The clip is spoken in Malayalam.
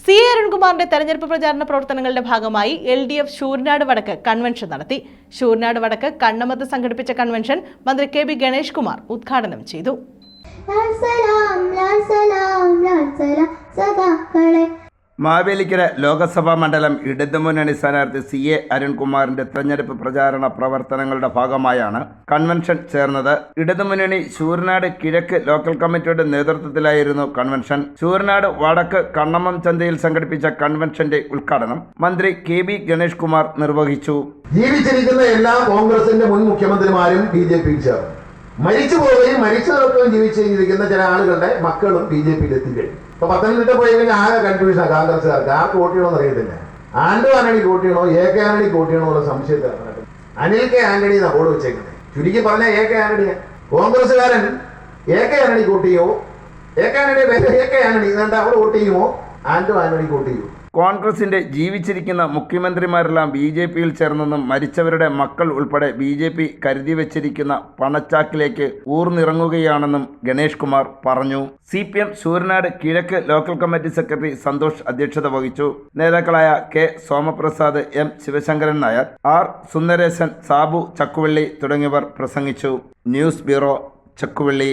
സി അരുൺകുമാറിന്റെ തെരഞ്ഞെടുപ്പ് പ്രചാരണ പ്രവർത്തനങ്ങളുടെ ഭാഗമായി LDF ശൂരനാട് വടക്ക് കൺവെൻഷൻ നടത്തി. ശൂരനാട് വടക്ക് കണ്ണമത്ത് സംഘടിപ്പിച്ച കൺവെൻഷൻ മന്ത്രി KB ഗണേഷ് കുമാർ ഉദ്ഘാടനം ചെയ്തു. മാവേലിക്കര ലോക്സഭാ മണ്ഡലം ഇടതുമുന്നണി സ്ഥാനാർത്ഥി CA അരുൺകുമാറിന്റെ തെരഞ്ഞെടുപ്പ് പ്രചാരണ പ്രവർത്തനങ്ങളുടെ ഭാഗമായാണ് കൺവെൻഷൻ ചേർന്നത്. ഇടതുമുന്നണി ശൂരനാട് കിഴക്ക് ലോക്കൽ കമ്മിറ്റിയുടെ നേതൃത്വത്തിലായിരുന്നു കൺവെൻഷൻ. ശൂരനാട് വടക്ക് കണ്ണമം ചന്തയിൽ സംഘടിപ്പിച്ച കൺവെൻഷന്റെ ഉദ്ഘാടനം മന്ത്രി KB ഗണേഷ് കുമാർ നിർവഹിച്ചു. ജീവിച്ചിരിക്കുന്ന എല്ലാ കോൺഗ്രസിന്റെ മുൻ മുഖ്യമന്ത്രിമാരും BJP ചേർന്നു. മരിച്ചു പോവുകയും മരിച്ചവർക്കും ജീവിച്ചിരിക്കുന്ന ചില ആളുകളുടെ മക്കളും BJP എത്തിക്കഴിഞ്ഞു. ഇപ്പൊ പത്തനംതിട്ട പോയി കഴിഞ്ഞാൽ ആകെ കൺഫ്യൂഷനാണ് കോൺഗ്രസ്സുകാർക്ക്. ആർക്ക് വോട്ട് ചെയ്യണമെന്ന് അറിയത്തില്ല. ആന്റോ ആന്റണിക്ക് വോട്ട് ചെയ്യണോ AK ആന്റണിക്ക് വോട്ട് ചെയ്യണോ എന്നുള്ള സംശയത്തിലാണ്. അനിൽ K ആന്റണി എന്നാ ബോർഡ് വെച്ചേക്കുന്നത്. ചുരുക്കി പറഞ്ഞാൽ AK ആന്റണിയാണ്. കോൺഗ്രസ്സുകാരൻ AK ആന്റണിക്ക് വോട്ട് ചെയ്യുമോ, AK ആന്റണി എന്നിട്ട് അവിടെ വോട്ട് ചെയ്യുമോ, ആന്റോ ആന്റണിക്ക് വോട്ട് ചെയ്യുമോ? കോൺഗ്രസിന്റെ ജീവിച്ചിരിക്കുന്ന മുഖ്യമന്ത്രിമാരെല്ലാം BJPയിൽ ചേർന്നെന്നും മരിച്ചവരുടെ മക്കൾ ഉൾപ്പെടെ BJP കരുതി വെച്ചിരിക്കുന്ന പണച്ചാക്കിലേക്ക് ഊർന്നിറങ്ങുകയാണെന്നും ഗണേഷ് കുമാർ പറഞ്ഞു. CPM ശൂരനാട് കിഴക്ക് ലോക്കൽ കമ്മിറ്റി സെക്രട്ടറി സന്തോഷ് അധ്യക്ഷത വഹിച്ചു. നേതാക്കളായ K Somaprasad, M Sivasankaran Nair, R Sundaresan, Sabu Chakkuvalli തുടങ്ങിയവർ പ്രസംഗിച്ചു. News bureau, Chakkuvalli.